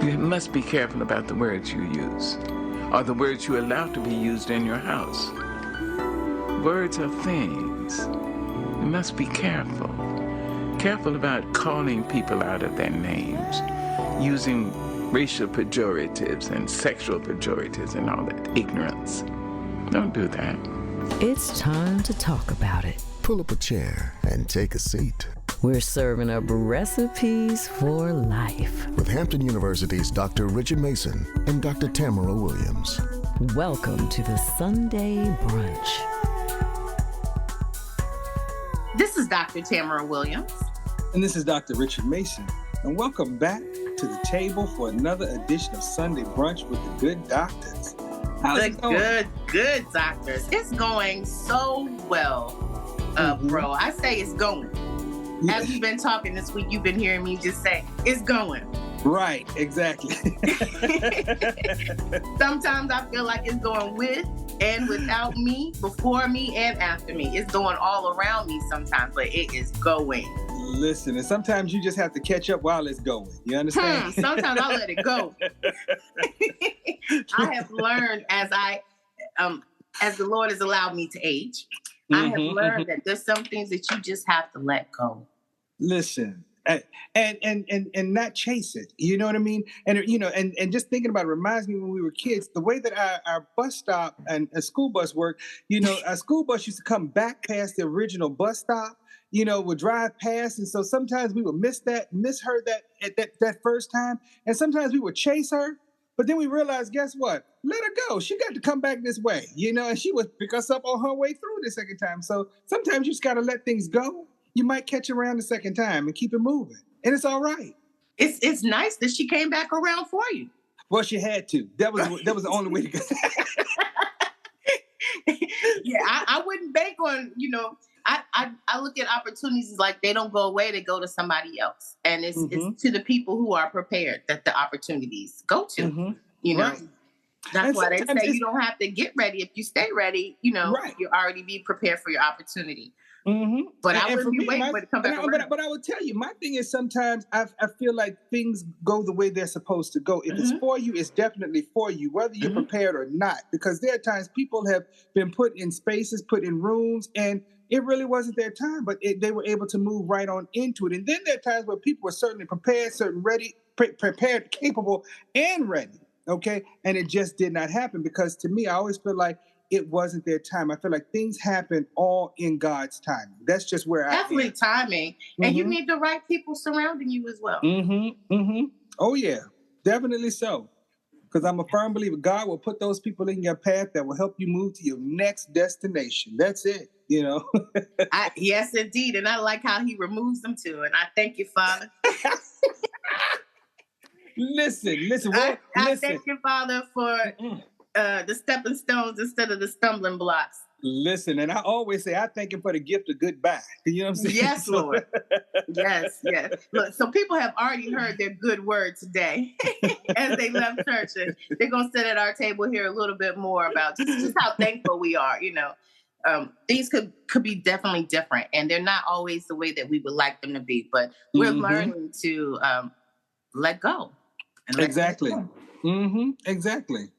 You must be careful about the words you use, or the words you allow to be used in your house. Words are things. You must be careful. Careful about calling people out of their names, using racial pejoratives and sexual pejoratives and all that ignorance. Don't do that. It's time to talk about it. Pull up a chair and take a seat. We're serving up recipes for life. With Hampton University's Dr. Richard Mason and Dr. Tamara Williams. Welcome to the Sunday Brunch. This is Dr. Tamara Williams. And this is Dr. Richard Mason. And welcome back to the table for another edition of Sunday Brunch with the good doctors. How's it going? Good doctors. It's going so well, bro. I say it's going. As we've been talking this week, you've been hearing me just say, it's going. Right, exactly. Sometimes I feel like it's going with and without me, before me and after me. It's going all around me sometimes, but it is going. Listen, and sometimes you just have to catch up while it's going. You understand? Sometimes I let it go. I have learned as the Lord has allowed me to age, I have learned that there's some things that you just have to let go. Listen, and not chase it. You know what I mean? And and just thinking about it reminds me when we were kids, the way that our bus stop and a school bus worked. A school bus used to come back past the original bus stop. Would drive past, and so sometimes we would misheard that at that first time, and sometimes we would chase her. But then we realized, guess what? Let her go. She got to come back this way, and she would pick us up on her way through the second time. So sometimes you just got to let things go. You might catch her around the second time and keep it moving. And it's all right. It's nice that she came back around for you. Well, she had to. That was the only way to go. Yeah, I wouldn't bank on, I look at opportunities like they don't go away, they go to somebody else. And it's to the people who are prepared that the opportunities go to, Right. That's why they say you don't have to get ready. If you stay ready, right. you already be prepared for your opportunity. Mm-hmm. But I wouldn't be waiting for it to come back around. But I would tell you, my thing is sometimes I feel like things go the way they're supposed to go. If it's for you, it's definitely for you, whether you're prepared or not. Because there are times people have been put in spaces, put in rooms, and it really wasn't their time, but they were able to move right on into it. And then there are times where people were certainly prepared, prepared, capable, and ready. Okay, and it just did not happen because to me, I always feel like it wasn't their time. I feel like things happen all in God's timing. That's just where definitely timing, and you need the right people surrounding you as well. Oh yeah, definitely so. Because I'm a firm believer, God will put those people in your path that will help you move to your next destination. That's it. Yes, indeed, and I like how He removes them too, and I thank you, Father. Listen. I thank you, Father, for the stepping stones instead of the stumbling blocks. Listen, and I always say I thank Him for the gift of goodbye. You know what I'm saying? Yes, Lord. Yes. Look, so people have already heard their good word today as they left church. And they're going to sit at our table here a little bit more about just how thankful we are. Things could be definitely different, and they're not always the way that we would like them to be. But we're learning to let go. Exactly. Exactly.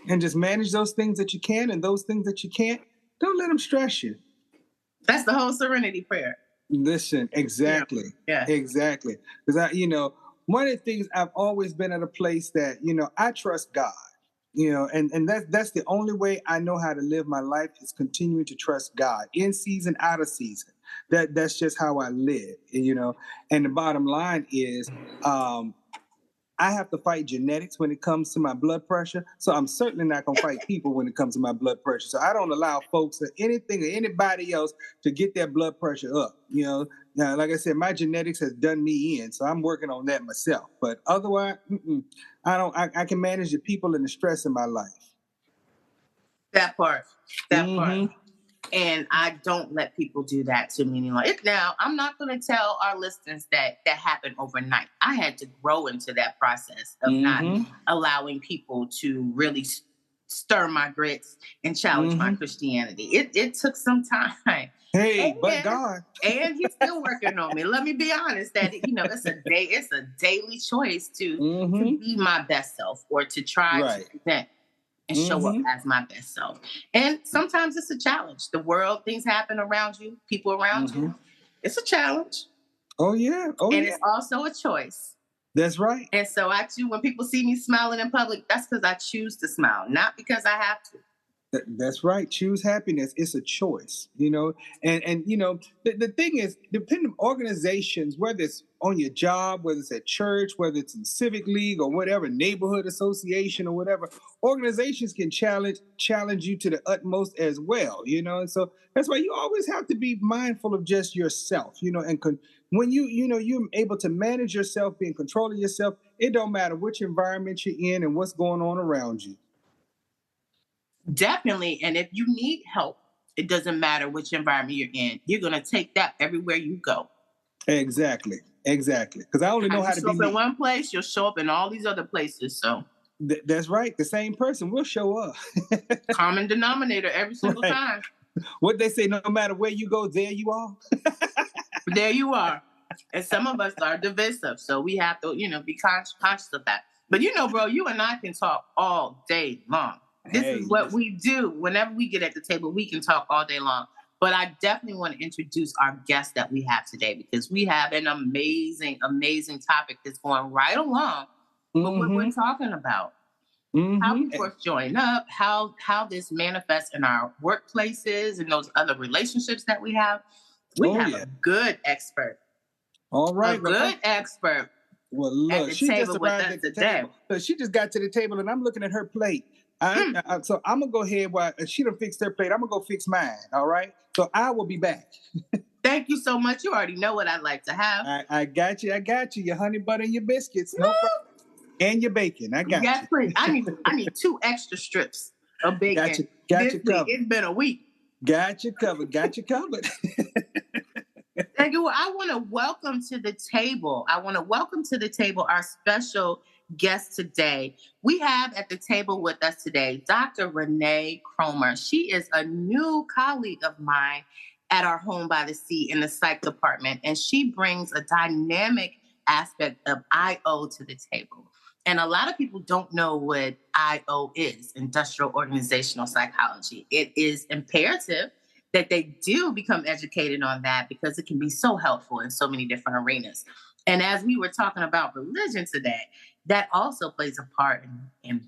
And just manage those things that you can, and those things that you can't, don't let them stress you. That's the whole serenity prayer. Listen, exactly. Yeah. Exactly. Because one of the things I've always been at a place that, I trust God. And that's the only way I know how to live my life is continuing to trust God in season, out of season. That's just how I live, and the bottom line is, I have to fight genetics when it comes to my blood pressure. So I'm certainly not going to fight people when it comes to my blood pressure. So I don't allow folks or anything or anybody else to get their blood pressure up. Now, like I said, my genetics has done me in. So I'm working on that myself. But otherwise, I can manage the people and the stress in my life. That part. And I don't let people do that to me anymore. Now, I'm not going to tell our listeners that happened overnight. I had to grow into that process of not allowing people to really stir my grits and challenge my Christianity. It took some time. Hey, but God. And he's still working on me. Let me be honest that, it's a daily choice to be my best self or to try to present and show up as my best self. And sometimes it's a challenge. The world, things happen around you, people around you. It's a challenge. Oh, yeah. And it's also a choice. That's right. And so when people see me smiling in public, that's because I choose to smile, not because I have to. That's right. Choose happiness. It's a choice, and the thing is, depending on organizations, whether it's on your job, whether it's at church, whether it's in civic league or whatever, neighborhood association or whatever, organizations can challenge you to the utmost as well, and so that's why you always have to be mindful of just yourself, and when you're able to manage yourself, be in control of yourself, it don't matter which environment you're in and what's going on around you. Definitely. And if you need help, it doesn't matter which environment you're in. You're going to take that everywhere you go. Exactly. Because I only know how to be in one place, you'll show up in all these other places. So that's right. The same person will show up. Common denominator every single time. What they say, no matter where you go, there you are. There you are. And some of us are divisive. So we have to, be conscious of that. But bro, you and I can talk all day long. This is what we do. Whenever we get at the table, we can talk all day long. But I definitely want to introduce our guest that we have today because we have an amazing, amazing topic that's going right along with what we're talking about. How we first join up, how this manifests in our workplaces and those other relationships that we have. We have a good expert. All right. A good expert. Well, look, she just arrived at the table. So she just got to the table and I'm looking at her plate. So I'm going to go ahead while she done fixed her plate. I'm going to go fix mine. All right. So I will be back. Thank you so much. You already know what I'd like to have. I got you. Your honey butter and your biscuits. No problem. And your bacon. I got you. Please. I need 2 extra strips of bacon. Got you covered. It's been a week. Got you covered. Thank you. I want to welcome to the table. Our special guest today. We have at the table with us today, Dr. Renee Cromer. She is a new colleague of mine at our Home by the Sea in the psych department, and she brings a dynamic aspect of IO to the table. And a lot of people don't know what IO is, industrial organizational psychology. It is imperative that they do become educated on that because it can be so helpful in so many different arenas. And as we were talking about religion today, that also plays a part in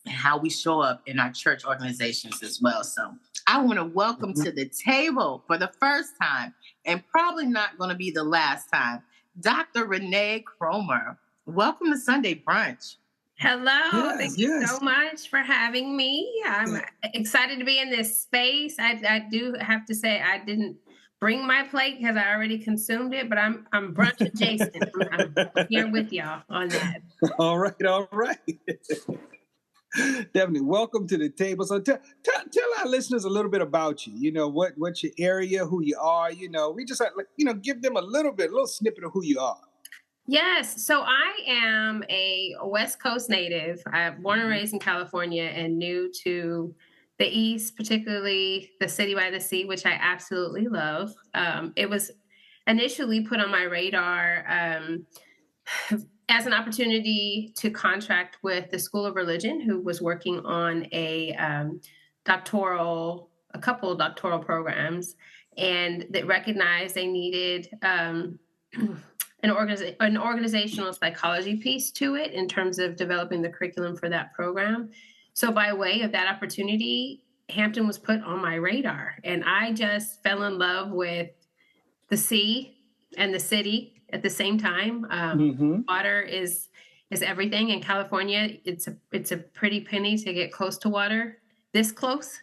how we show up in our church organizations as well. So I want to welcome to the table for the first time, and probably not going to be the last time, Dr. Renee Cromer. Welcome to Sunday Brunch. Hello. Thank you so much for having me. I'm excited to be in this space. I do have to say I didn't bring my plate because I already consumed it, but I'm brunch adjacent. I'm here with y'all on that. All right. Definitely. Welcome to the table. So tell our listeners a little bit about you. What's your area, who you are. We just give them a little snippet of who you are. Yes. So I am a West Coast native. I'm born and raised in California and new to the East, particularly the city by the sea, which I absolutely love. It was initially put on my radar as an opportunity to contract with the School of Religion, who was working on a couple of doctoral programs, and that recognized they needed an organizational psychology piece to it in terms of developing the curriculum for that program. So by way of that opportunity, Hampton was put on my radar, and I just fell in love with the sea and the city at the same time. Water is everything in California. It's a pretty penny to get close to water, this close.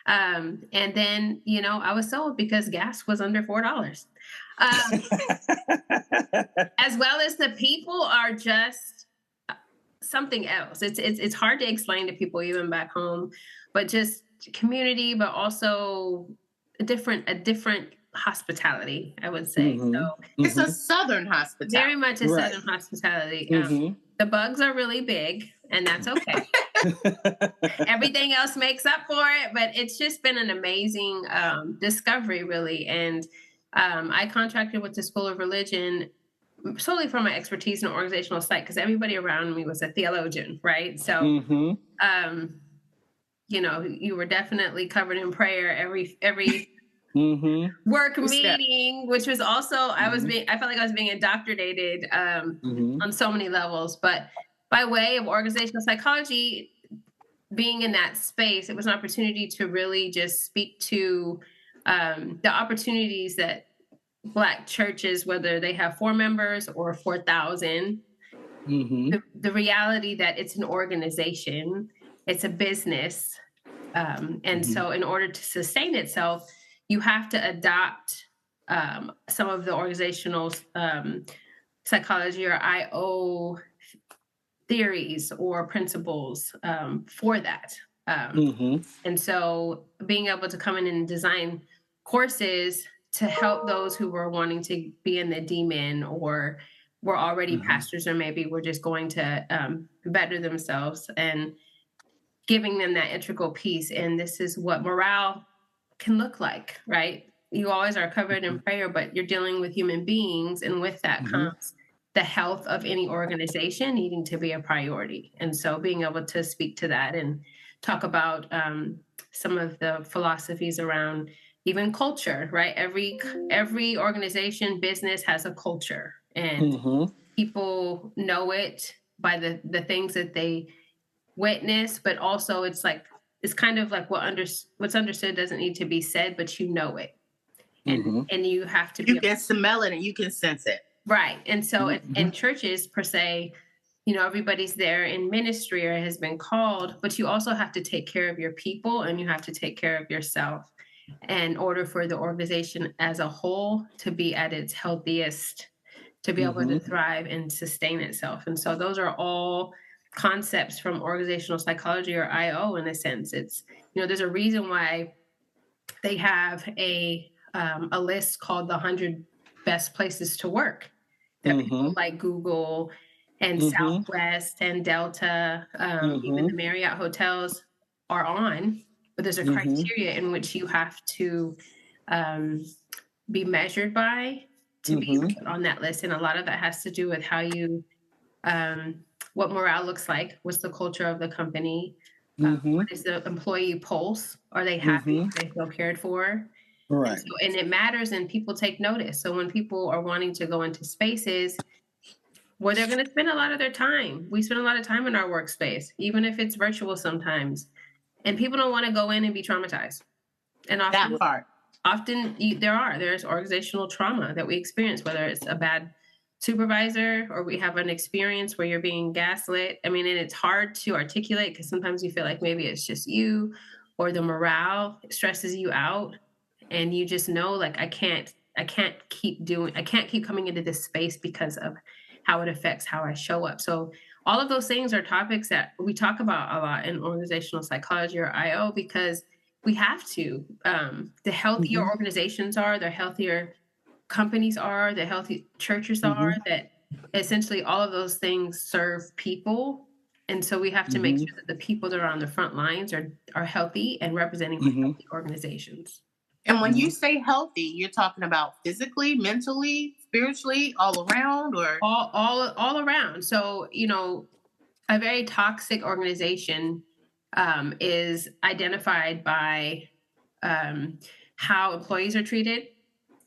And then, I was sold because gas was under $4. As well as the people are just something else. It's hard to explain to people even back home, but just community, but also a different hospitality, I would say. So it's a Southern hospitality. Very much a Southern hospitality. The bugs are really big, and that's okay. Everything else makes up for it, but it's just been an amazing discovery, really. And I contracted with the School of Religion solely for my expertise in organizational psych, because everybody around me was a theologian, right? So, you were definitely covered in prayer every work meeting, which was also I felt like I was being indoctrinated on so many levels. But by way of organizational psychology, being in that space, it was an opportunity to really just speak to the opportunities that Black churches, whether they have 4 members or 4,000, the reality that it's an organization, it's a business. And so in order to sustain itself, you have to adopt some of the organizational psychology or IO theories or principles for that. And so being able to come in and design courses to help those who were wanting to be in the DMin or were already pastors, or maybe were just going to better themselves, and giving them that integral piece. And this is what morale can look like, right? You always are covered in prayer, but you're dealing with human beings. And with that comes the health of any organization needing to be a priority. And so being able to speak to that and talk about some of the philosophies around even culture, right? Every organization, business has a culture, and people know it by the things that they witness, but also it's kind of like what's understood doesn't need to be said, but you know it. And you have to you can smell it and you can sense it. Right. And so in churches per se, everybody's there in ministry or has been called, but you also have to take care of your people, and you have to take care of yourself in order for the organization as a whole to be at its healthiest, to be able to thrive and sustain itself. And so those are all concepts from organizational psychology, or IO, in a sense. It's, there's a reason why they have a list called the 100 best places to work that people like Google and Southwest and Delta, even the Marriott hotels are on. But there's a criteria in which you have to be measured by to be put on that list. And a lot of that has to do with how you, what morale looks like, what's the culture of the company, what is the employee pulse? Are they happy? Do they feel cared for? Right. And it matters, and people take notice. So when people are wanting to go into spaces where they're going to spend a lot of their time, we spend a lot of time in our workspace, even if it's virtual sometimes, and people don't want to go in and be traumatized. And often there's organizational trauma that we experience, whether it's a bad supervisor or we have an experience where you're being gaslit. I mean, and it's hard to articulate because sometimes you feel like maybe it's just you, or the morale stresses you out. And you just know, like, I can't keep coming into this space because of how it affects how I show up. So all of those things are topics that we talk about a lot in organizational psychology, or IO, because we have to. The healthier organizations are, the healthier companies are, the healthy churches are, that essentially all of those things serve people. And so we have to make sure that the people that are on the front lines are healthy and representing healthy organizations. And when you say healthy, you're talking about physically, mentally, spiritually, all around, or all around. So, a very toxic organization is identified by how employees are treated,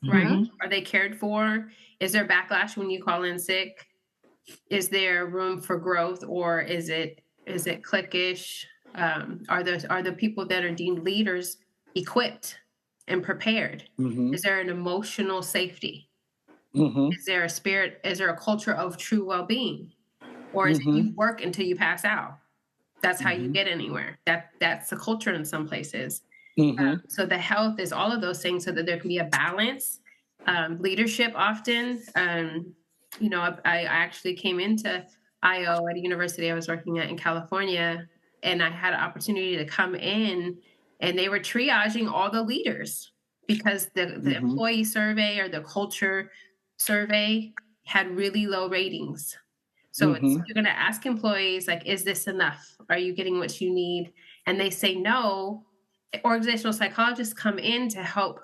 right? Are they cared for? Is there backlash when you call in sick? Is there room for growth, or is it cliquish? Are the people that are deemed leaders equipped and prepared? Is there an emotional safety? Is there a spirit? Is there a culture of true well-being? Or is it you work until you pass out? That's how you get anywhere. That's the culture in some places. So the health is all of those things, so that there can be a balance. Leadership often, I actually came into IO at a university I was working at in California, and I had an opportunity to come in, and they were triaging all the leaders because the employee survey or the culture survey had really low ratings. So you're going to ask employees, like, is this enough? Are you getting what you need? And they say no. Organizational psychologists come in to help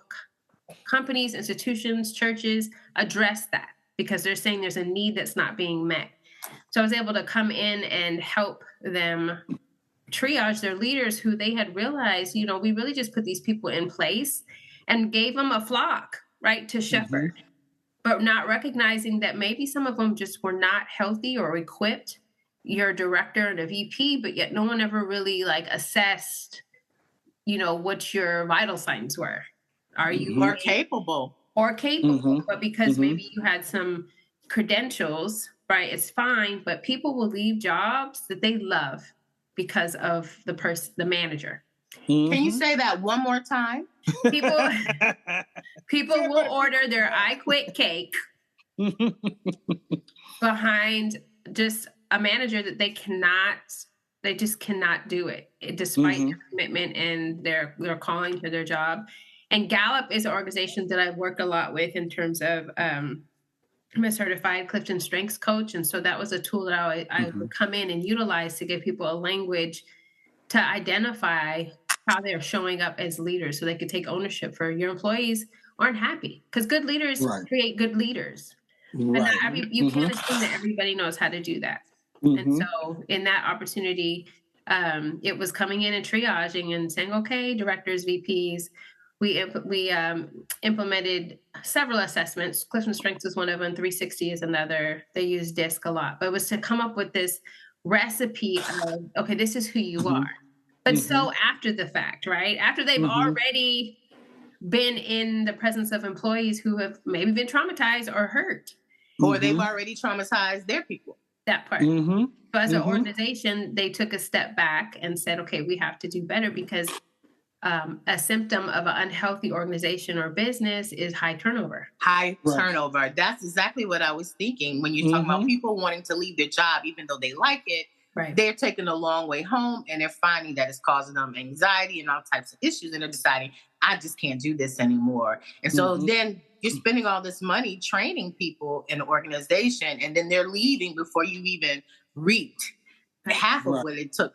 companies, institutions, churches address that, because they're saying there's a need that's not being met. So I was able to come in and help them triage their leaders who they had realized, we really just put these people in place and gave them a flock, right, to shepherd, but not recognizing that maybe some of them just were not healthy or equipped. You're a director and a VP, but yet no one ever really assessed, what your vital signs were. Are you or capable? But because maybe you had some credentials, right? It's fine, but people will leave jobs that they love because of the manager. Can you say that one more time? People will order their I quit cake behind just a manager that they just cannot do it, despite their commitment and their calling to their job. And Gallup is an organization that I've worked a lot with in terms of, I'm a certified Clifton Strengths coach. And so that was a tool that I would come in and utilize to give people a language to identify how they're showing up as leaders, so they could take ownership for your employees aren't happy, because good leaders create good leaders. Right. And you can't assume that everybody knows how to do that. And so in that opportunity, it was coming in and triaging and saying, okay, directors, VPs, we implemented several assessments. Clifton Strengths is one of them. 360 is another. They use DISC a lot, but it was to come up with this recipe of, okay, this is who you are. But so after the fact, right? After they've already been in the presence of employees who have maybe been traumatized or hurt. Or they've already traumatized their people. That part. So as an organization, they took a step back and said, okay, we have to do better, because a symptom of an unhealthy organization or business is high turnover. Turnover. That's exactly what I was thinking. When you're talking about people wanting to leave their job, even though they like it, they're taking a long way home, and they're finding that it's causing them anxiety and all types of issues. And they're deciding, I just can't do this anymore. And so then you're spending all this money training people in an organization, and then they're leaving before you even reaped half of what it took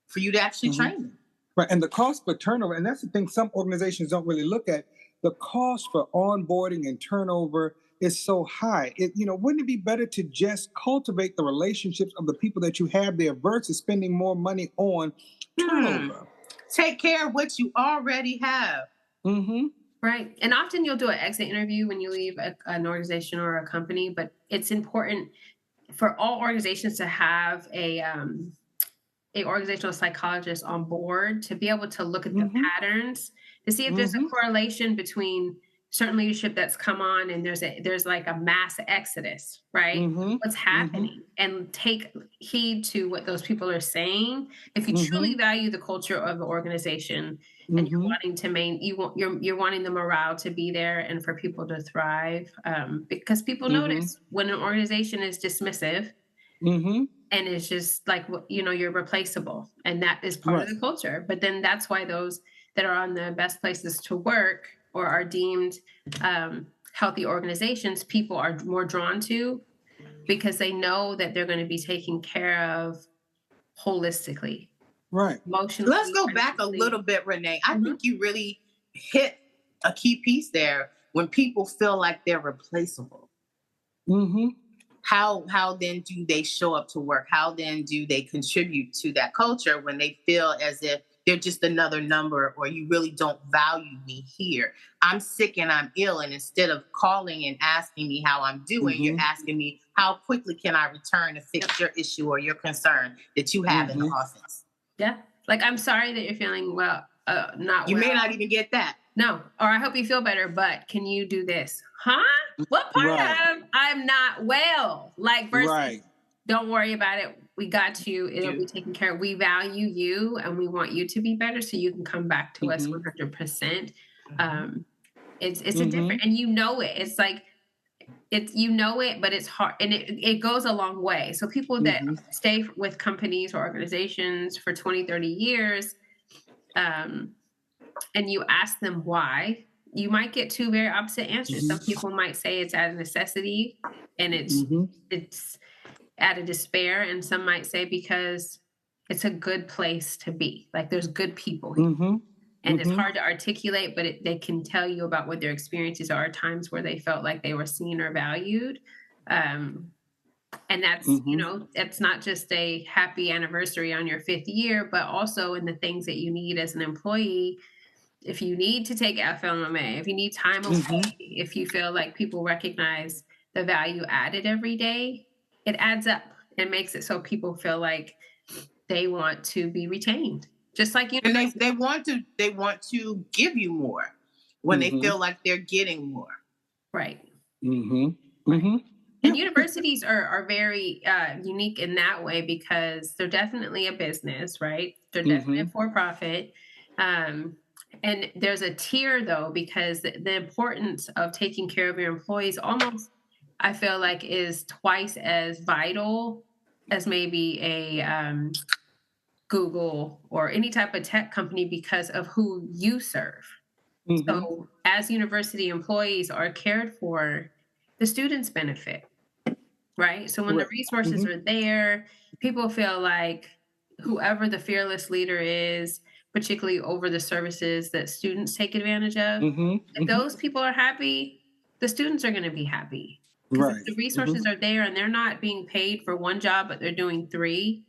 for you to actually train them. Right. And the cost for turnover, and that's the thing some organizations don't really look at, the cost for onboarding and turnover is so high. Wouldn't it be better to just cultivate the relationships of the people that you have there versus spending more money on turnover? Take care of what you already have. Right. And often you'll do an exit interview when you leave an organization or a company, but it's important for all organizations to have a organizational psychologist on board to be able to look at the patterns to see if there's a correlation between certain leadership that's come on and there's like a mass exodus, right? What's happening, and take heed to what those people are saying. If you truly value the culture of the organization and you're wanting to you're wanting the morale to be there and for people to thrive, because people notice when an organization is dismissive. And it's just like, you're replaceable. And that is part of the culture. But then that's why those that are on the best places to work or are deemed healthy organizations, people are more drawn to, because they know that they're going to be taken care of holistically. Right. Emotionally. Let's go back a little bit, Renee. I think you really hit a key piece there. When people feel like they're replaceable. How then do they show up to work? How then do they contribute to that culture when they feel as if they're just another number, or you really don't value me here? I'm sick and I'm ill. And instead of calling and asking me how I'm doing, you're asking me, how quickly can I return to fix your issue or your concern that you have in the office? Yeah. Like, I'm sorry that you're feeling not well. You may not even get that. No. Or I hope you feel better, but can you do this? Huh? What part of I'm not well? Like, versus, don't worry about it. We got you. It'll be taken care of. We value you and we want you to be better, so you can come back to us 100%. It's a different, and it's like, but it's hard, and it goes a long way. So people that stay with companies or organizations for 20, 30 years, and you ask them why, you might get two very opposite answers. Some people might say it's out of necessity, and it's out of despair, and some might say because it's a good place to be. Like there's good people here. Mm-hmm. And it's hard to articulate, but they can tell you about what their experiences are, times where they felt like they were seen or valued. And that's, you know, it's not just a happy anniversary on your 5th year, but also in the things that you need as an employee. If you need to take FMLA, if you need time away, if you feel like people recognize the value added every day, it adds up and makes it so people feel like they want to be retained. Just like and they want to give you more when they feel like they're getting more. Right. Mm-hmm. And universities are very unique in that way because they're definitely a business, right? They're definitely a for-profit. And there's a tier though, because the importance of taking care of your employees almost, I feel like, is twice as vital as maybe a Google or any type of tech company because of who you serve. So as university employees are cared for, the students benefit, right? So when the resources are there, people feel like whoever the fearless leader is, particularly over the services that students take advantage of, if those people are happy, the students are going to be happy. Because if the resources are there and they're not being paid for one job, but they're doing 3,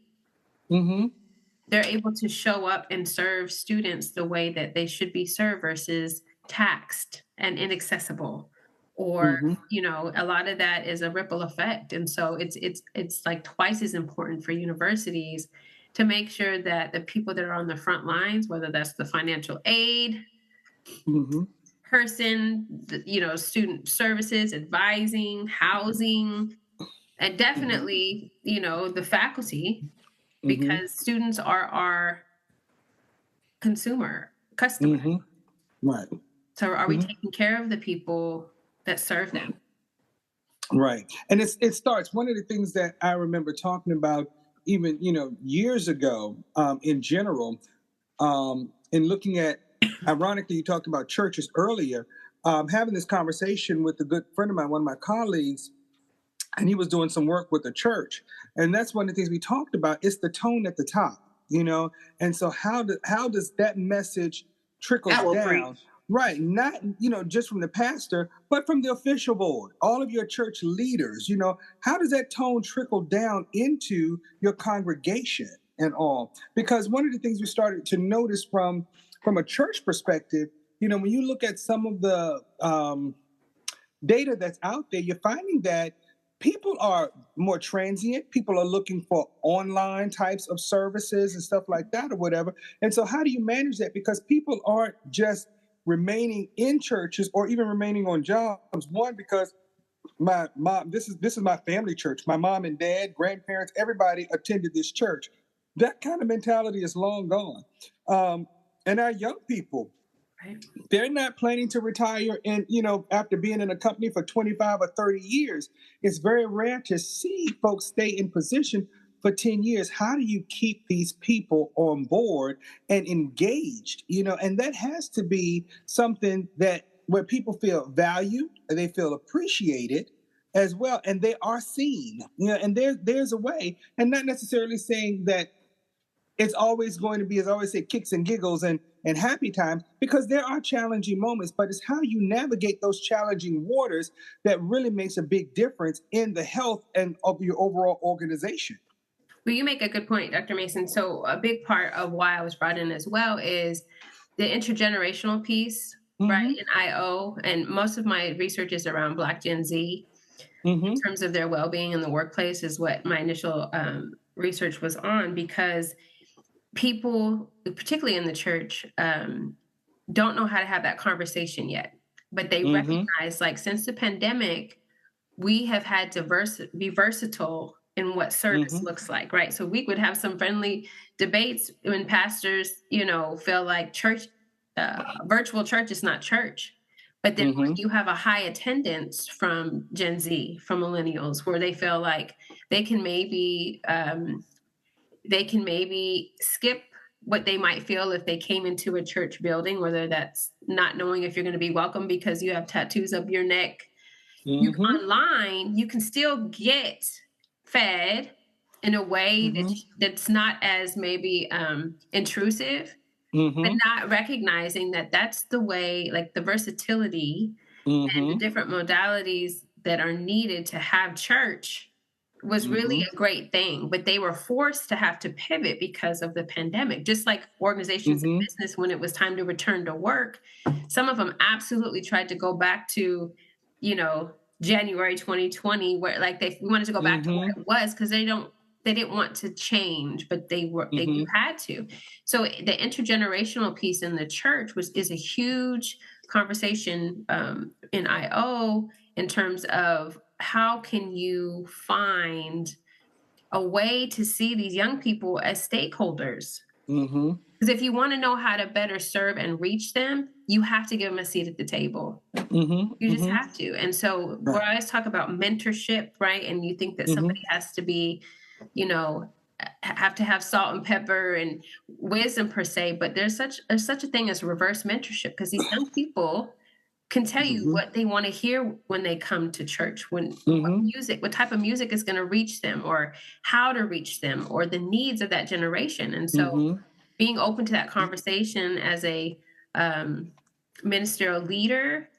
they're able to show up and serve students the way that they should be served versus taxed and inaccessible. Or, you know, a lot of that is a ripple effect. And so it's like twice as important for universities to make sure that the people that are on the front lines, whether that's the financial aid person, you know, student services, advising, housing, and definitely, you know, the faculty, because students are our customer. Right. So are we taking care of the people that serve them? Right. And it starts, one of the things that I remember talking about even, you know, years ago, in general, in looking at, ironically, you talked about churches earlier, having this conversation with a good friend of mine, one of my colleagues, and he was doing some work with the church. And that's one of the things we talked about. It's the tone at the top, you know? And so how does that message trickle down? Right. Not, you know, just from the pastor, but from the official board, all of your church leaders, you know, how does that tone trickle down into your congregation and all? Because one of the things we started to notice from a church perspective, you know, when you look at some of the data that's out there, you're finding that people are more transient. People are looking for online types of services and stuff like that or whatever. And so how do you manage that? Because people aren't just remaining in churches or even remaining on jobs. One, because my mom, this is my family church. My mom and dad, grandparents, everybody attended this church. That kind of mentality is long gone. And our young people, they're not planning to retire and, you know, after being in a company for 25 or 30 years. It's very rare to see folks stay in position for 10 years. How do you keep these people on board and engaged? You know, and that has to be something that where people feel valued and they feel appreciated as well. And they are seen, you know, and there's a way, and not necessarily saying that it's always going to be, as I always say, kicks and giggles and happy times, because there are challenging moments, but it's how you navigate those challenging waters that really makes a big difference in the health and of your overall organization. Well, you make a good point, Dr. Mason. So a big part of why I was brought in as well is the intergenerational piece, right, in IO. And most of my research is around Black Gen Z in terms of their well-being in the workplace is what my initial research was on, because people, particularly in the church, don't know how to have that conversation yet. But they recognize, like, since the pandemic, we have had to be versatile in what service looks like, right? So we would have some friendly debates when pastors, you know, feel like church, virtual church is not church. But then when you have a high attendance from Gen Z, from millennials, where they feel like they can maybe skip what they might feel if they came into a church building, whether that's not knowing if you're going to be welcome because you have tattoos up your neck. Online, you can still get fed in a way Mhm. that's not as maybe intrusive, but Mhm. not recognizing that that's the way, like the versatility and the Mhm. different modalities that are needed to have church was really Mhm. a great thing, but they were forced to have to pivot because of the pandemic. Just like organizations in Mhm. business, when it was time to return to work, some of them absolutely tried to go back to, you know, January 2020, where like they wanted to go back to what Mhm. it was because they didn't want to change, but they Mhm. had to. So the intergenerational piece in the church is a huge conversation in IO in terms of how can you find a way to see these young people as stakeholders? Mhm. Because if you want to know how to better serve and reach them, you have to give them a seat at the table. Mhm. You just Mhm. have to. And so we Right. always talk about mentorship, right? And you think that somebody Mhm. has to be, you know, have to have salt and pepper and wisdom per se, but there's such a thing as reverse mentorship because these young people can tell you Mhm. what they want to hear when they come to church, when Mhm. what type of music is going to reach them, or how to reach them, or the needs of that generation. And so Mhm. being open to that conversation as a um, ministerial leader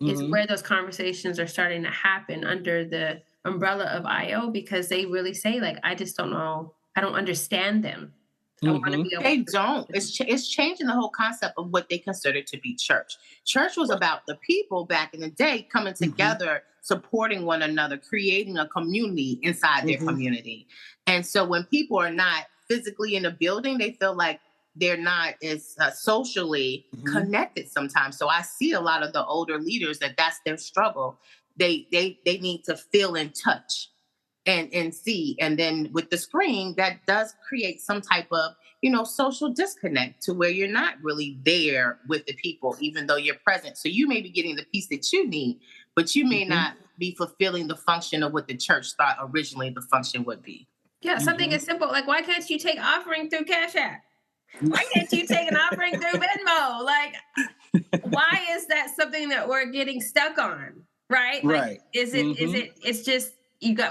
is Mhm. where those conversations are starting to happen under the umbrella of IO, because they really say, like, I just don't know, I don't understand them. I want to Mhm. be able They to. don't. It's changing the whole concept of what they consider to be church. Church was about the people back in the day coming Mhm. together, supporting one another, creating a community inside their Mhm. community. And so when people are not physically in a building, they feel like they're not as socially Mhm. connected sometimes. So I see a lot of the older leaders that's their struggle. They need to feel in touch and see, and then with the screen that does create some type of social disconnect to where you're not really there with the people even though you're present, so you may be getting the piece that you need, but you may Mhm. not be fulfilling the function of what the church thought originally the function would be. Yeah, something Mhm. as simple like, why can't you take offering through Cash App? Why can't you take an offering through Venmo? Like, why is that something that we're getting stuck on? Right? Like, Right. is Mhm. it, it's just,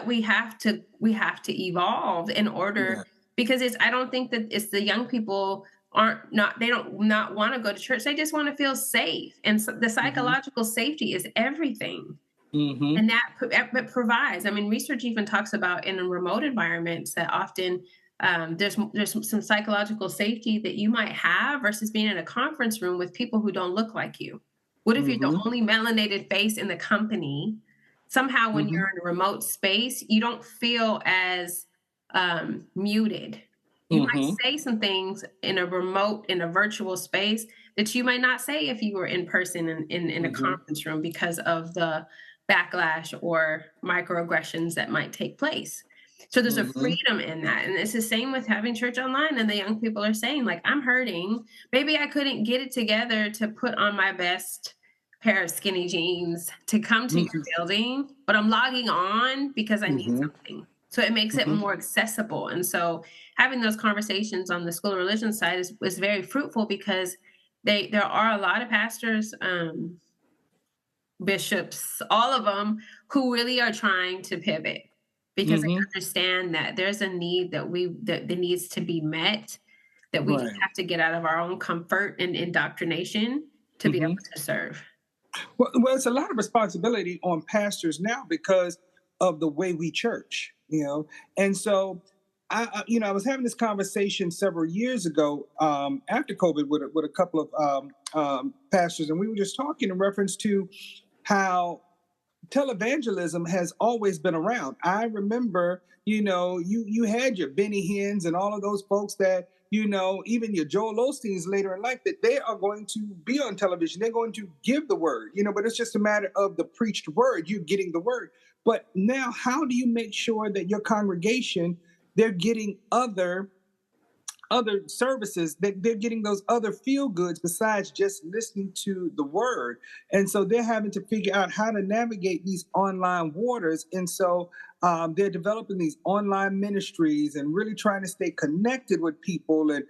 we have to evolve in order, Right. because I don't think that it's the young people they don't not want to go to church. They just want to feel safe. And so the Mhm. psychological safety is everything. Mhm. And that provides, I mean, research even talks about in remote environments that often there's some psychological safety that you might have versus being in a conference room with people who don't look like you. What if you're the Mhm. only melanated face in the company? Somehow when Mhm. you're in a remote space, you don't feel as muted. You might Mhm. say some things in a virtual space that you might not say if you were in person in a Mhm. conference room, because of the backlash or microaggressions that might take place. So there's a Mhm. freedom in that. And it's the same with having church online. And the young people are saying, like, I'm hurting. Maybe I couldn't get it together to put on my best pair of skinny jeans to come to your Mhm. building, but I'm logging on because I need Mhm. something. So it makes it Mhm. more accessible. And so having those conversations on the school of religion side is very fruitful, because there are a lot of pastors, bishops, all of them, who really are trying to pivot because they Mhm. understand that there's a need that needs to be met, that we just Right. have to get out of our own comfort and indoctrination to be able Mhm. to serve. Well, it's a lot of responsibility on pastors now because of the way we church, And so, I was having this conversation several years ago after COVID with a couple of pastors, and we were just talking in reference to how televangelism has always been around. I remember, you had your Benny Hinn's and all of those folks that, even your Joel Osteen's later in life, that they are going to be on television. They're going to give the word, but it's just a matter of the preached word, you getting the word. But now, how do you make sure that your congregation, they're getting other services, that they're getting those other feel goods besides just listening to the word? And so they're having to figure out how to navigate these online waters. And so they're developing these online ministries and really trying to stay connected with people, and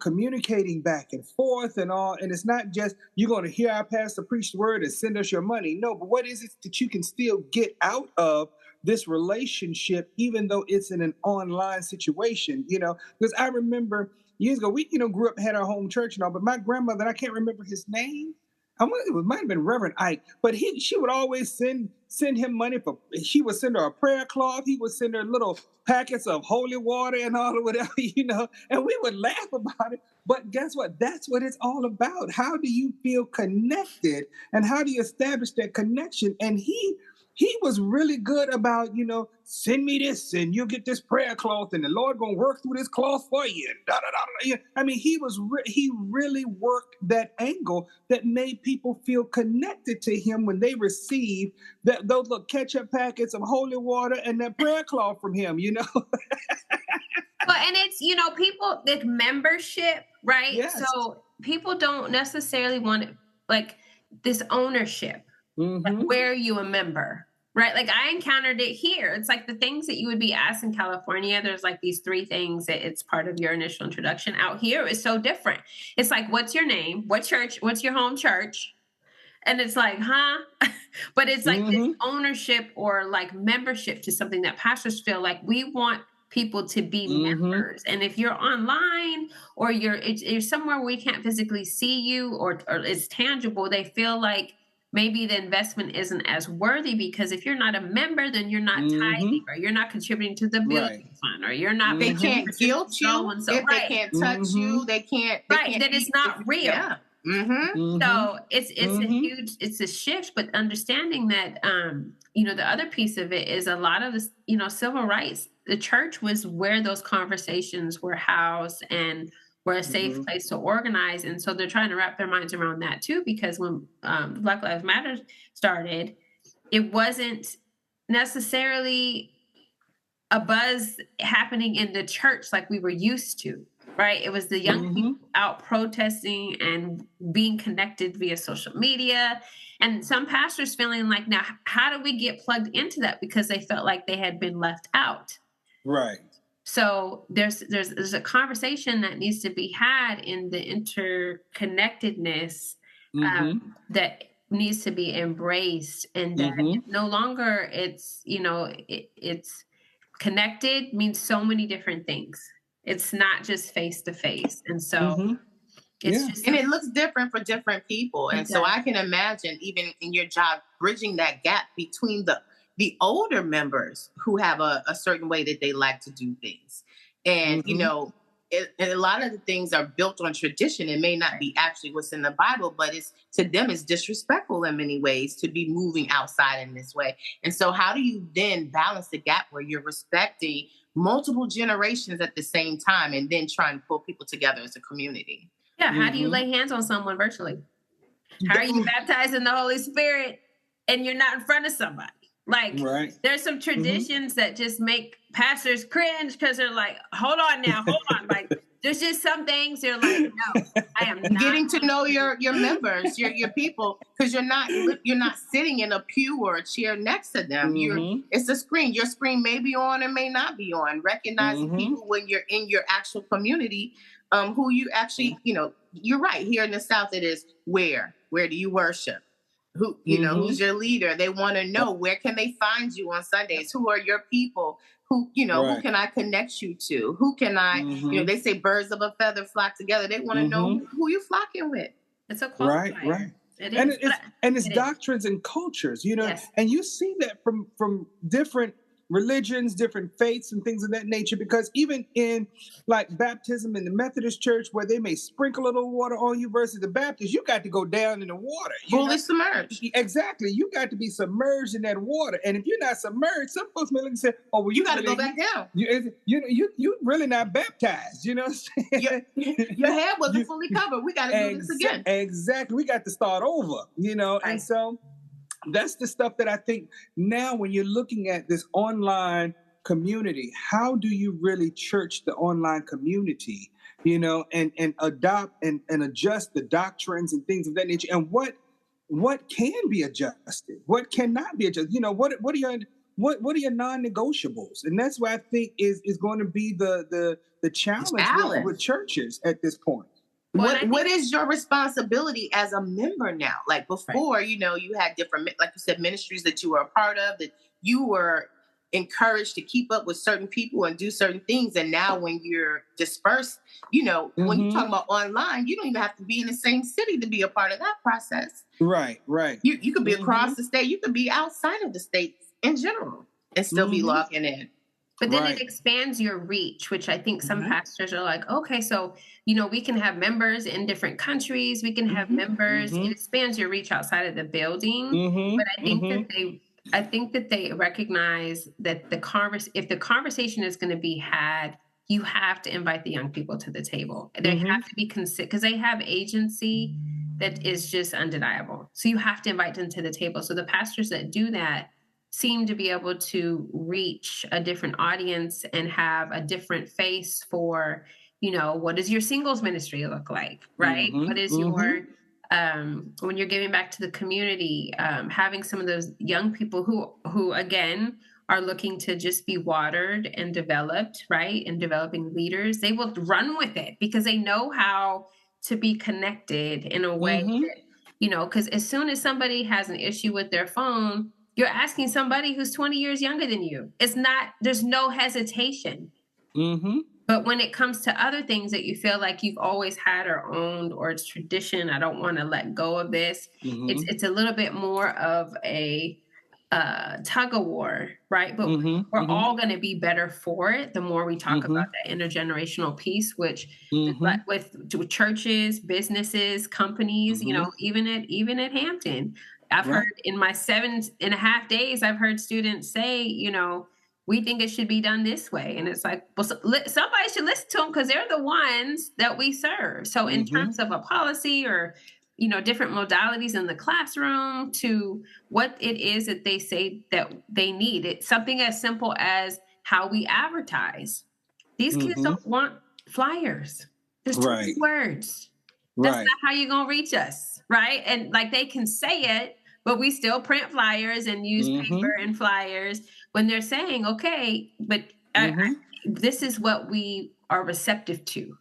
communicating back and forth and all. And it's not just you're going to hear our pastor preach the word and send us your money. No, but what is it that you can still get out of this relationship, even though it's in an online situation, because I remember years ago, we, grew up, had our home church and all, but my grandmother, I can't remember his name. It might have been Reverend Ike, but she would always send him money she would send her a prayer cloth. He would send her little packets of holy water and all of whatever, and we would laugh about it. But guess what? That's what it's all about. How do you feel connected and how do you establish that connection? And he was really good about, send me this and you'll get this prayer cloth and the Lord gonna work through this cloth for you. And da, da, da, da. I mean, he really worked that angle that made people feel connected to him when they received those little ketchup packets of holy water and that prayer cloth from him, Well, and it's, people, like membership, right? Yes. So people don't necessarily want like this ownership, like where are you a member, right? Like I encountered it here. It's like the things that you would be asked in California. There's like these 3 things that it's part of your initial introduction. Out here is so different. It's like, what's your name? What church? What's your home church? And it's like, huh? But it's like this ownership or like membership to something that pastors feel like we want people to be members. And if you're online or you're somewhere we can't physically see you or it's tangible, they feel like maybe the investment isn't as worthy because if you're not a member, then you're not tithing or you're not contributing to the building fund or you're not. They can't guilt you. If they can't touch you, they can't. Then it's not real. Yeah. So it's a shift, but understanding that, the other piece of it is a lot of this, civil rights, the church was where those conversations were housed and were a safe place to organize. And so they're trying to wrap their minds around that too, because when Black Lives Matter started, it wasn't necessarily a buzz happening in the church like we were used to. Right. It was the young people out protesting and being connected via social media. And some pastors feeling like, now, how do we get plugged into that? Because they felt like they had been left out. Right. So there's a conversation that needs to be had in the interconnectedness that needs to be embraced, and that no longer it's connected means so many different things. It's not just face to face. And so it's just, and it looks different for different people. And so I can imagine even in your job, bridging that gap between the older members who have a certain way that they like to do things. And, and a lot of the things are built on tradition. It may not be actually what's in the Bible, but to them, it's disrespectful in many ways to be moving outside in this way. And so how do you then balance the gap where you're respecting multiple generations at the same time and then trying to pull people together as a community? Yeah. How do you lay hands on someone virtually? How are you baptized in the Holy Spirit and you're not in front of somebody? Like there's some traditions that just make pastors cringe because they're like, hold on. Like there's just some things they're like, no, I am not. Getting to know your members, your people, because you're not sitting in a pew or a chair next to them. It's a screen. Your screen may be on or may not be on. Recognizing people when you're in your actual community, who you actually, you're right. Here in the South, it is where do you worship? Who, who's your leader? They want to know, where can they find you on Sundays? Who are your people? Who, who can I connect you to? Who can I, they say birds of a feather flock together. They want to know who you flocking with. It's a qualifier. Right. It is. It's doctrines and cultures, and you see that from different religions, different faiths and things of that nature, because even in like baptism in the Methodist church where they may sprinkle a little water on you versus the Baptist, you got to go down in the water. Fully submerged. Exactly. You got to be submerged in that water. And if you're not submerged, some folks may look and say, oh, well, you got to go back down. You really not baptized, you know what I'm saying? Your head wasn't fully covered. We got to do this again. Exactly. We got to start over, and so that's the stuff that I think now when you're looking at this online community, how do you really church the online community, and adopt and adjust the doctrines and things of that nature, and what can be adjusted, what cannot be adjusted, what are your non-negotiables? And that's what I think is going to be the challenge with churches at this point. What is your responsibility as a member now? Like before, you had different, like you said, ministries that you were a part of, that you were encouraged to keep up with certain people and do certain things. And now when you're dispersed, when you talk about online, you don't even have to be in the same city to be a part of that process. Right. You could be across the state. You could be outside of the states in general and still be logging in. But then it expands your reach, which I think some pastors are like, okay, so, we can have members in different countries. We can have members. It expands your reach outside of the building. But I think that they recognize that if the conversation is going to be had, you have to invite the young people to the table. They have to be considered because they have agency that is just undeniable. So you have to invite them to the table. So the pastors that do that seem to be able to reach a different audience and have a different face for, what does your singles ministry look like, right? What is your, when you're giving back to the community, having some of those young people who again, are looking to just be watered and developed, right? And developing leaders, they will run with it because they know how to be connected in a way that, because as soon as somebody has an issue with their phone, you're asking somebody who's 20 years younger than you. There's no hesitation. But when it comes to other things that you feel like you've always had or owned, or it's tradition, I don't want to let go of this. It's a little bit more of a tug of war, right? But we're all going to be better for it the more we talk about that intergenerational piece, which with churches, businesses, companies, even at Hampton. I've heard in my 7.5 days, I've heard students say, we think it should be done this way. And it's like, well, somebody should listen to them because they're the ones that we serve. So in terms of a policy or, different modalities in the classroom to what it is that they say that they need, it's something as simple as how we advertise. These kids don't want flyers. There's too many words. That's not how you're going to reach us, right? And like they can say it, but we still print flyers and use paper and flyers when they're saying, okay, but this is what we are receptive to.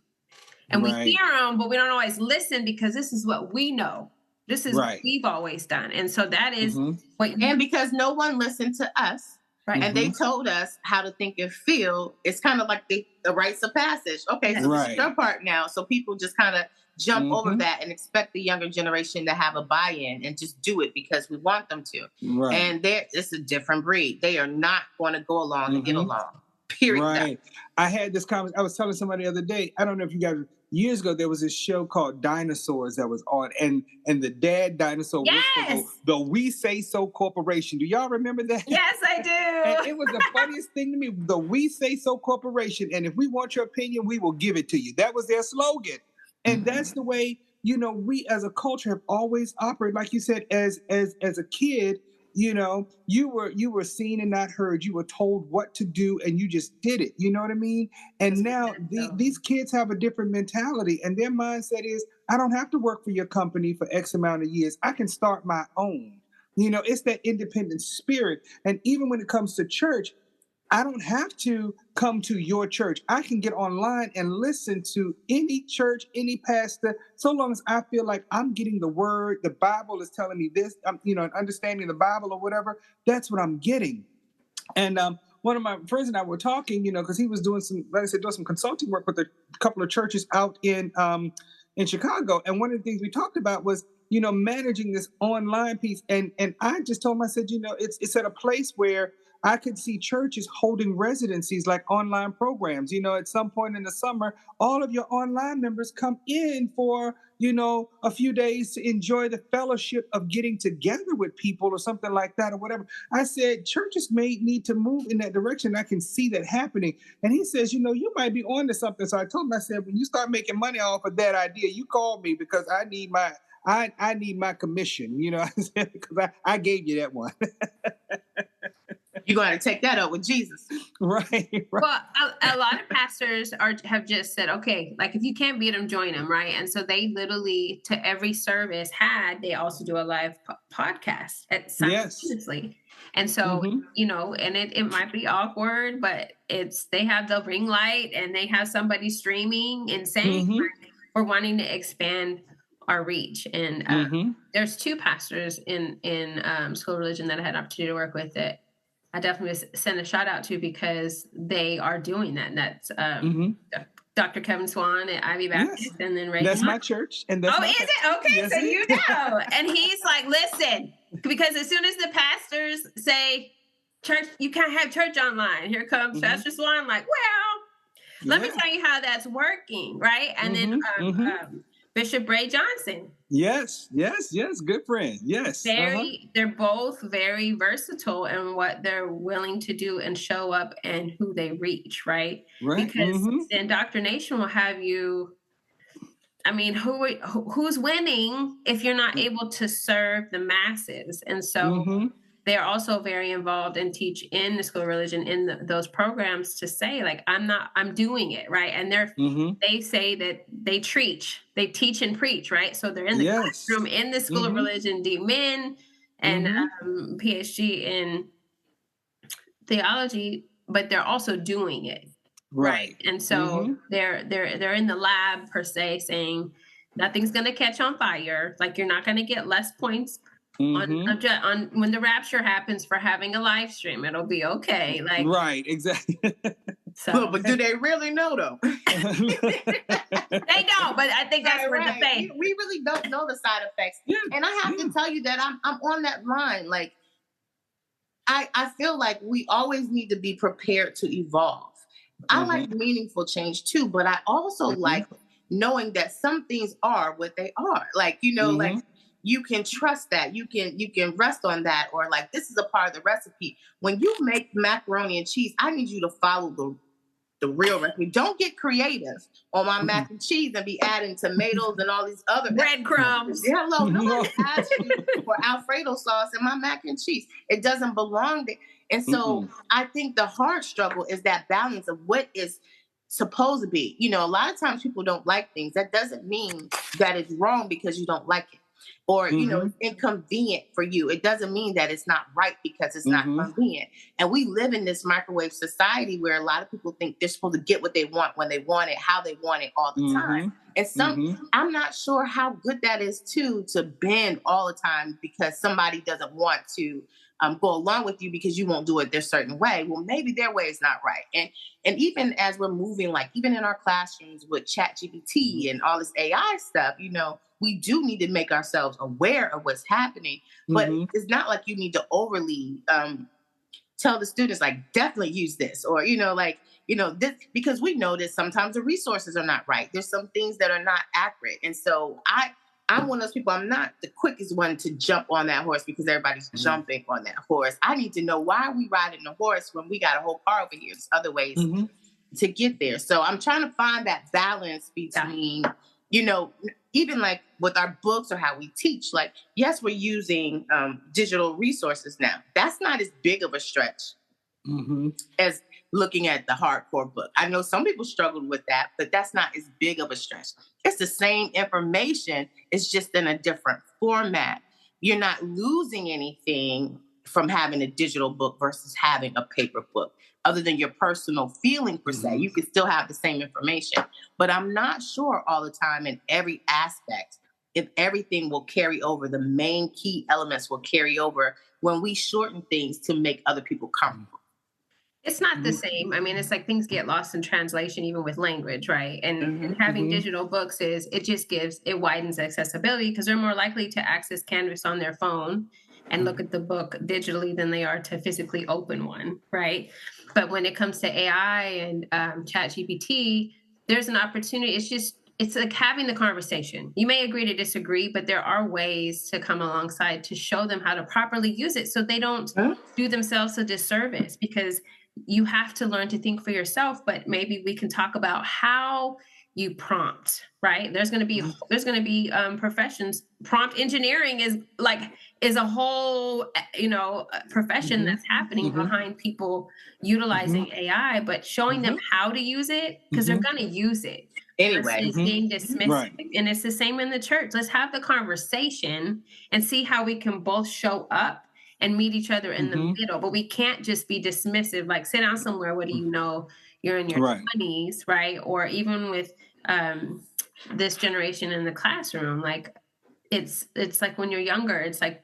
And we hear them, but we don't always listen because this is what we know. This is what we've always done. And so that is and because no one listened to us, and they told us how to think and feel, it's kind of like the rites of passage. Okay, so this is your part now. So people just kind of jump over that and expect the younger generation to have a buy-in and just do it because we want them to. And it's a different breed. They are not going to go along and get along. Period. I had this conversation. I was telling somebody the other day, I don't know if you guys, years ago, there was this show called Dinosaurs that was on, and the dad dinosaur was for the We Say So Corporation. Do y'all remember that? Yes, I do. And it was the funniest thing to me, the We Say So Corporation. And if we want your opinion, we will give it to you. That was their slogan. And that's the way, we as a culture have always operated. Like you said, as a kid, you were seen and not heard. You were told what to do and you just did it. You know what I mean? And now these kids have a different mentality, and their mindset is, I don't have to work for your company for X amount of years. I can start my own. It's that independent spirit. And even when it comes to church, I don't have to come to your church. I can get online and listen to any church, any pastor, so long as I feel like I'm getting the word, the Bible is telling me this, and understanding the Bible or whatever, that's what I'm getting. And one of my friends and I were talking, because he was doing some consulting work with a couple of churches out in Chicago. And one of the things we talked about was, managing this online piece. And I just told him, I said, it's at a place where I could see churches holding residencies like online programs. At some point in the summer, all of your online members come in for, a few days to enjoy the fellowship of getting together with people or something like that or whatever. I said, churches may need to move in that direction. I can see that happening. And he says, you might be on to something. So I told him, I said, when you start making money off of that idea, you call me because I need my commission, because I gave you that one. You're going to take that up with Jesus. Right. Well, a lot of pastors have just said, okay, like if you can't beat them, join them, right? And so they literally, to every service they also do a live podcast simultaneously. And so, and it might be awkward, but they have the ring light and they have somebody streaming and saying, we're wanting to expand our reach. And there's two pastors in School of Religion that I had an opportunity to work with that I definitely send a shout out to, because they are doing that. And that's Hmm. Dr. Kevin Swan at Ivy Yes, Baptist, and then Ray. that's my church, and that's Oh, my is pastor. it? Okay, Yes, so it you is. know. And he's like, listen, because as soon as the pastors say church, you can't have church online. Here comes Mhm. Pastor Swan. I'm like, well, let me Yeah. tell you how that's working, right? And then Bishop Ray Johnson. Yes, good friend. Yes. They're both very versatile in what they're willing to do and show up and who they reach, right? Right. Because the indoctrination will have you. I mean, who's winning if you're not able to serve the masses? And so they are also very involved and teach in the school of religion in those programs to say, like, I'm doing it, right? And they say that they teach and preach, right? So they're in the classroom in the school of religion, DMin and PhD in theology, but they're also doing it. Right. And so they're in the lab per se, saying nothing's going to catch on fire. Like, you're not going to get less points on when the rapture happens for having a live stream. It'll be okay. Like, right, exactly. So, but do they really know though? They don't, but I think that's where the faith. We really don't know the side effects. Yeah. And I have to tell you that I'm on that line. Like, I feel like we always need to be prepared to evolve. I like meaningful change too, but I also like knowing that some things are what they are. Like, like you can trust that. You can rest on that, or like, this is a part of the recipe. When you make macaroni and cheese, I need you to follow the real recipe. Don't get creative on my mac and cheese and be adding tomatoes and all these other breadcrumbs. Hello, nobody asked you for Alfredo sauce in my mac and cheese. It doesn't belong there. And so I think the hard struggle is that balance of what is supposed to be. A lot of times people don't like things. That doesn't mean that it's wrong because you don't like it. Or, it's inconvenient for you. It doesn't mean that it's not right because it's not convenient. And we live in this microwave society where a lot of people think they're supposed to get what they want when they want it, how they want it all the time. And I'm not sure how good that is too, to bend all the time because somebody doesn't want to go along with you because you won't do it their certain way. Well, maybe their way is not right. And even as we're moving, like even in our classrooms with ChatGPT and all this AI stuff, we do need to make ourselves aware of what's happening, but it's not like you need to overly tell the students, like, definitely use this, or, this, because we know that sometimes the resources are not right. There's some things that are not accurate. And so I'm one of those people, I'm not the quickest one to jump on that horse because everybody's jumping on that horse. I need to know, why are we riding the horse when we got a whole car over here? There's other ways to get there. So I'm trying to find that balance between, even like with our books or how we teach, like, yes, we're using digital resources now. That's not as big of a stretch as looking at the hardcore book. I know some people struggled with that, but that's not as big of a stretch. It's the same information. It's just in a different format. You're not losing anything from having a digital book versus having a paper book, other than your personal feeling per se. You can still have the same information, but I'm not sure all the time in every aspect if everything will carry over. The main key elements will carry over when we shorten things to make other people comfortable. It's not the same. I mean, it's like things get lost in translation, even with language, right? And having digital books it widens accessibility because they're more likely to access Canvas on their phone and look at the book digitally than they are to physically open one, right? But when it comes to AI and ChatGPT, there's an opportunity. It's like having the conversation. You may agree to disagree, but there are ways to come alongside to show them how to properly use it so they don't do themselves a disservice, because you have to learn to think for yourself. But maybe we can talk about how you prompt, right? There's going to be professions. Prompt engineering is a whole, profession that's happening behind people utilizing AI, but showing them how to use it, because they're going to use it anyway. Being dismissive. Right. And it's the same in the church. Let's have the conversation and see how we can both show up and meet each other in the middle. But we can't just be dismissive, like, sit down somewhere. What do you know? You're in your 20s, right? Or even with this generation in the classroom, like it's like when you're younger, it's like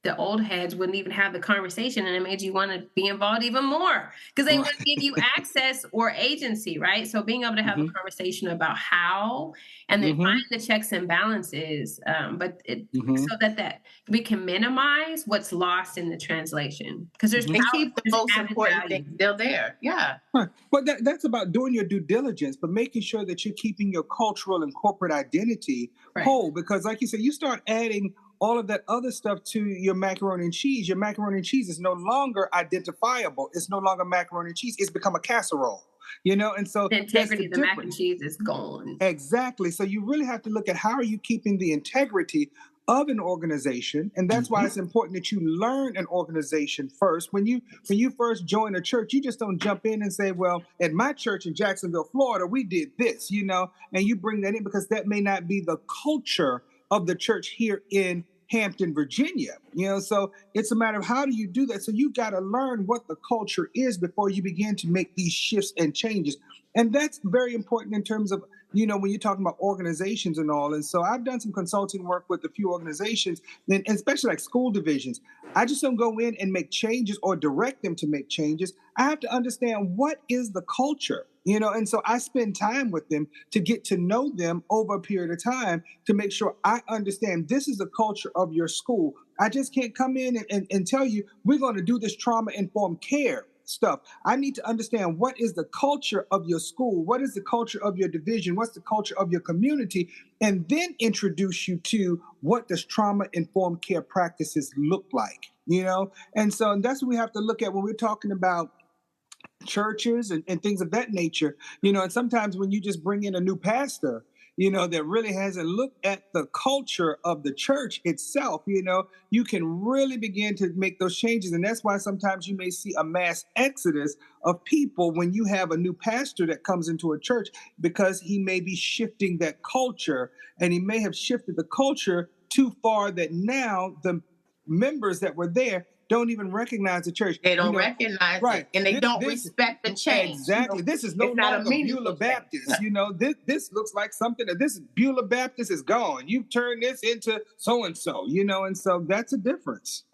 the old heads wouldn't even have the conversation, and it made you want to be involved even more because they wouldn't give you access or agency, right? So being able to have a conversation about how, and then find the checks and balances, so that we can minimize what's lost in the translation, because there's and keep the most important things still there. Yeah. Right. But that's about doing your due diligence, but making sure that you're keeping your cultural and corporate identity whole. Because like you said, you start adding all of that other stuff to your macaroni and cheese. Your macaroni and cheese is no longer identifiable. It's no longer macaroni and cheese. It's become a casserole. And so the integrity of the mac and cheese is gone. Exactly. So you really have to look at how are you keeping the integrity of an organization, and that's why it's important that you learn an organization first. When you first join a church, you just don't jump in and say, well, at my church in Jacksonville, Florida, we did this, and you bring that in because that may not be the culture of the church here in Hampton, Virginia. So it's a matter of how do you do that? So you got to learn what the culture is before you begin to make these shifts and changes. And that's very important in terms of, when you're talking about organizations and all. And so I've done some consulting work with a few organizations, and especially like school divisions. I just don't go in and make changes or direct them to make changes. I have to understand what is the culture, and so I spend time with them to get to know them over a period of time to make sure I understand this is the culture of your school. I just can't come in and tell you we're going to do this trauma-informed care stuff. I need to understand what is the culture of your school, what is the culture of your division, what's the culture of your community, and then introduce you to what does trauma-informed care practices look like, And so that's what we have to look at when we're talking about churches and things of that nature, and sometimes when you just bring in a new pastor, that really hasn't looked at the culture of the church itself, you can really begin to make those changes. And that's why sometimes you may see a mass exodus of people when you have a new pastor that comes into a church, because he may be shifting that culture, and he may have shifted the culture too far that now the members that were there don't even recognize the church. They don't recognize it, and they don't respect the change. Exactly. This is no longer Beulah Baptist. This looks like something that this Beulah Baptist is gone. You've turned this into so-and-so, and so that's a difference.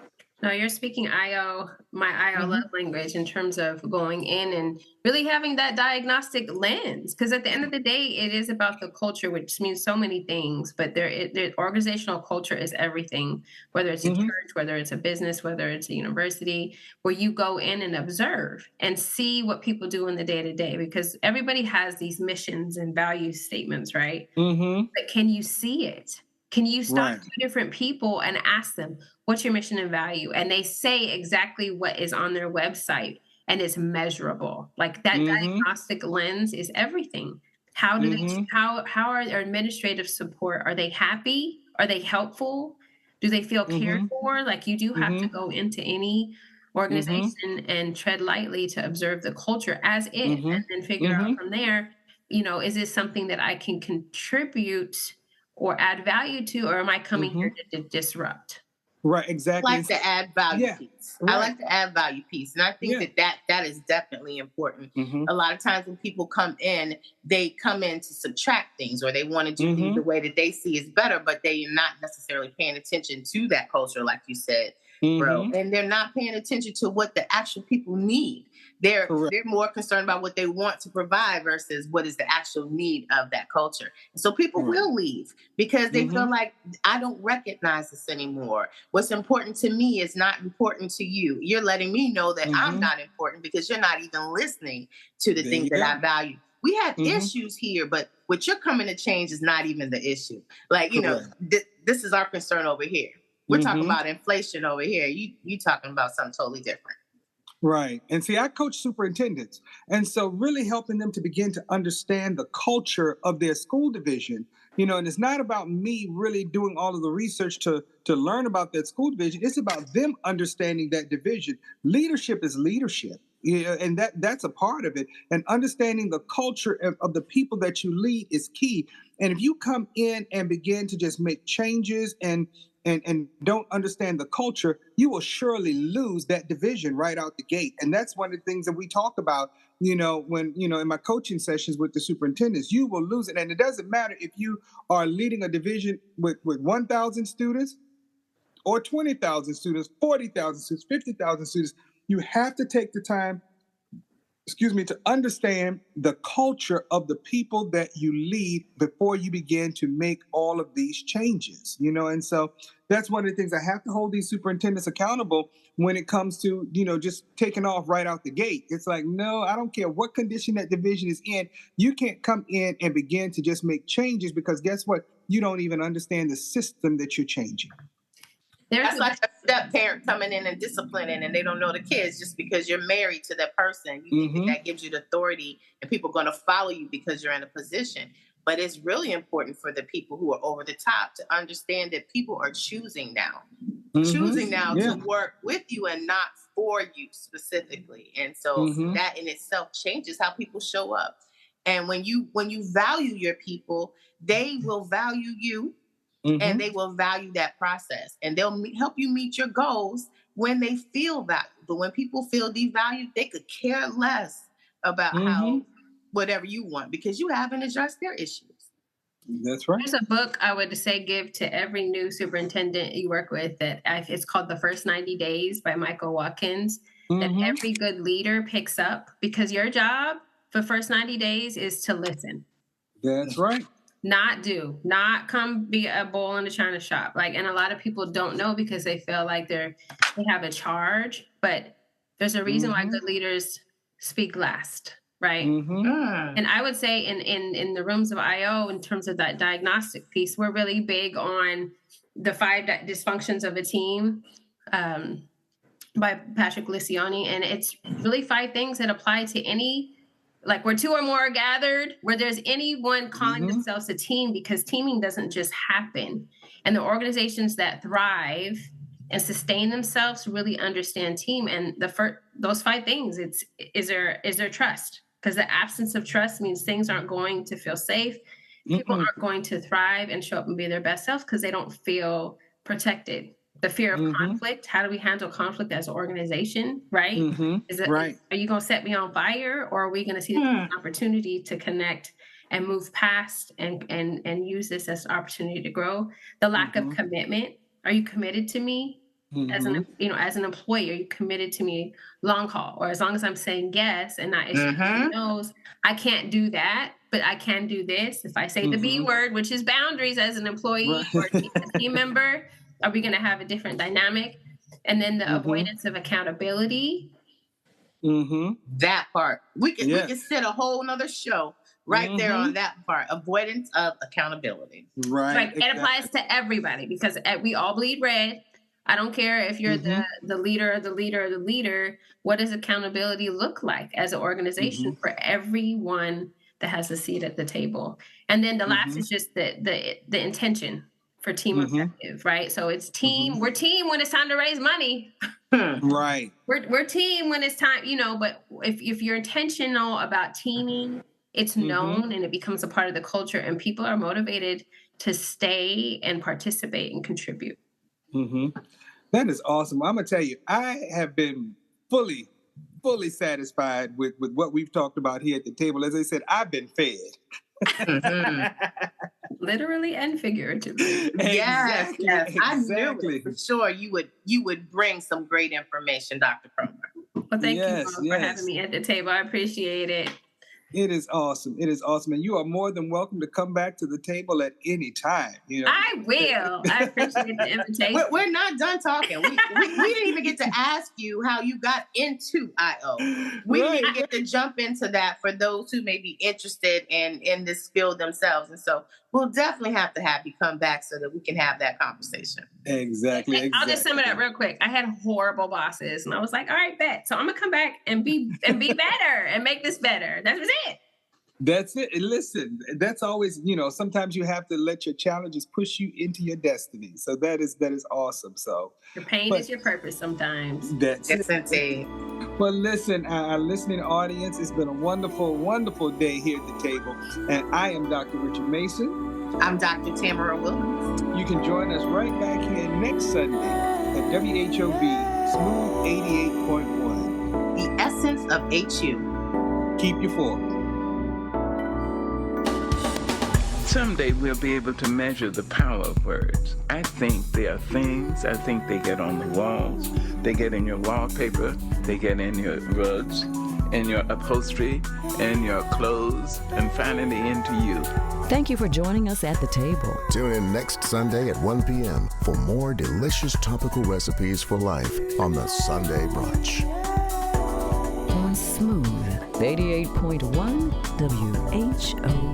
No, you're speaking my IO love language in terms of going in and really having that diagnostic lens. Because at the end of the day, it is about the culture, which means so many things. But the organizational culture is everything, whether it's a church, whether it's a business, whether it's a university, where you go in and observe and see what people do in the day-to-day. Because everybody has these missions and value statements, right? But can you see it? Can you stop two different people and ask them, what's your mission and value? And they say exactly what is on their website, and it's measurable. Like that diagnostic lens is everything. How do how are their administrative support? Are they happy? Are they helpful? Do they feel cared for? Like you do have to go into any organization and tread lightly to observe the culture as it, and then figure out from there, is this something that I can contribute or add value to, or am I coming here to disrupt? Right, exactly. I like the add value piece. I like the add value piece. And I think that is definitely important. A lot of times when people come in, they come in to subtract things, or they want to do things the way that they see is better, but they're not necessarily paying attention to that culture, like you said, bro. And they're not paying attention to what the actual people need. They're more concerned about what they want to provide versus what is the actual need of that culture. And so people will leave because they feel like, I don't recognize this anymore. What's important to me is not important to you. You're letting me know that I'm not important because you're not even listening to the things that I value. We have issues here, but what you're coming to change is not even the issue. Like, this is our concern over here. We're talking about inflation over here. You talking about something totally different. Right. And see, I coach superintendents. And so really helping them to begin to understand the culture of their school division, and it's not about me really doing all of the research to learn about that school division. It's about them understanding that division. Leadership is leadership. And that's a part of it. And understanding the culture of the people that you lead is key. And if you come in and begin to just make changes and don't understand the culture, you will surely lose that division right out the gate. And that's one of the things that we talk about, when, in my coaching sessions with the superintendents, you will lose it. And it doesn't matter if you are leading a division with 1,000 students or 20,000 students, 40,000 students, 50,000 students. You have to take the time, to understand the culture of the people that you lead before you begin to make all of these changes, and so that's one of the things. I have to hold these superintendents accountable when it comes to, just taking off right out the gate. It's like, no, I don't care what condition that division is in. You can't come in and begin to just make changes, because guess what? You don't even understand the system that you're changing. That's like a step parent coming in and disciplining, and they don't know the kids just because you're married to that person. You think that gives you the authority, and people are going to follow you because you're in a position. But it's really important for the people who are over the top to understand that people are choosing now to work with you and not for you specifically. And so that in itself changes how people show up. And when you value your people, they will value you. And they will value that process, and they'll help you meet your goals when they feel valued. But when people feel devalued, they could care less about how whatever you want, because you haven't addressed their issues. That's right. There's a book I would say give to every new superintendent you work with that it's called The First 90 Days by Michael Watkins, that every good leader picks up, because your job for the first 90 days is to listen. That's right. Not come be a bull in the china shop. And a lot of people don't know because they feel like they have a charge, but there's a reason why good leaders speak last, right? And I would say in the rooms of IO, in terms of that diagnostic piece, we're really big on the 5 dysfunctions of a team by Patrick Licioni. And it's really 5 things that apply to any, where 2 or more are gathered, where there's anyone calling themselves a team, because teaming doesn't just happen. And the organizations that thrive and sustain themselves really understand team. And those 5 things, is there trust? Because the absence of trust means things aren't going to feel safe. People aren't going to thrive and show up and be their best selves because they don't feel protected. The fear of conflict. How do we handle conflict as an organization, right? Right. Are you going to set me on fire, or are we going to see an opportunity to connect and move past and use this as an opportunity to grow? The lack of commitment. Are you committed to me as an employee? Are you committed to me long haul, or as long as I'm saying yes and not knows I can't do that, but I can do this. If I say the B word, which is boundaries, as an employee or a team member. Are we going to have a different dynamic? And then the avoidance of accountability. That part. We can set a whole nother show right there on that part. Avoidance of accountability. Right. It applies to everybody, because we all bleed red. I don't care if you're the leader. What does accountability look like as an organization for everyone that has a seat at the table? And then the last is just the intention for team objective, right? So it's team. We're team when it's time to raise money. Right. We're team when it's time, but if you're intentional about teaming, it's known and it becomes a part of the culture, and people are motivated to stay and participate and contribute. That is awesome. I'm going to tell you, I have been fully satisfied with what we've talked about here at the table. As I said, I've been fed. Literally and figuratively. Yes. I knew it for sure you would bring some great information, Dr. Cromer. Well, thank you for having me at the table. I appreciate it. It is awesome. And you are more than welcome to come back to the table at any time. I will. I appreciate the invitation. We're not done talking. We didn't even get to ask you how you got into IO. We didn't even get to jump into that for those who may be interested in this field themselves. And so we'll definitely have to have you come back so that we can have that conversation. Exactly. I'll just sum it up real quick. I had horrible bosses, and I was like, all right, bet. So I'm going to come back and be better and make this better. That was it. That's it. And listen, that's always, sometimes you have to let your challenges push you into your destiny. So that is awesome. So your pain is your purpose sometimes. That's it. Indeed. Well, listen, our listening audience, it's been a wonderful, wonderful day here at the table. And I am Dr. Richard Mason. I'm Dr. Tamara Williams. You can join us right back here next Sunday at WHOV Smooth 88.1. The essence of HU. Keep you forward. Someday we'll be able to measure the power of words. I think they are things. I think they get on the walls. They get in your wallpaper. They get in your rugs, in your upholstery, in your clothes, and finally into you. Thank you for joining us at the table. Tune in next Sunday at 1 p.m. for more delicious topical recipes for life on the Sunday Brunch. On Smooth 88.1 WHO.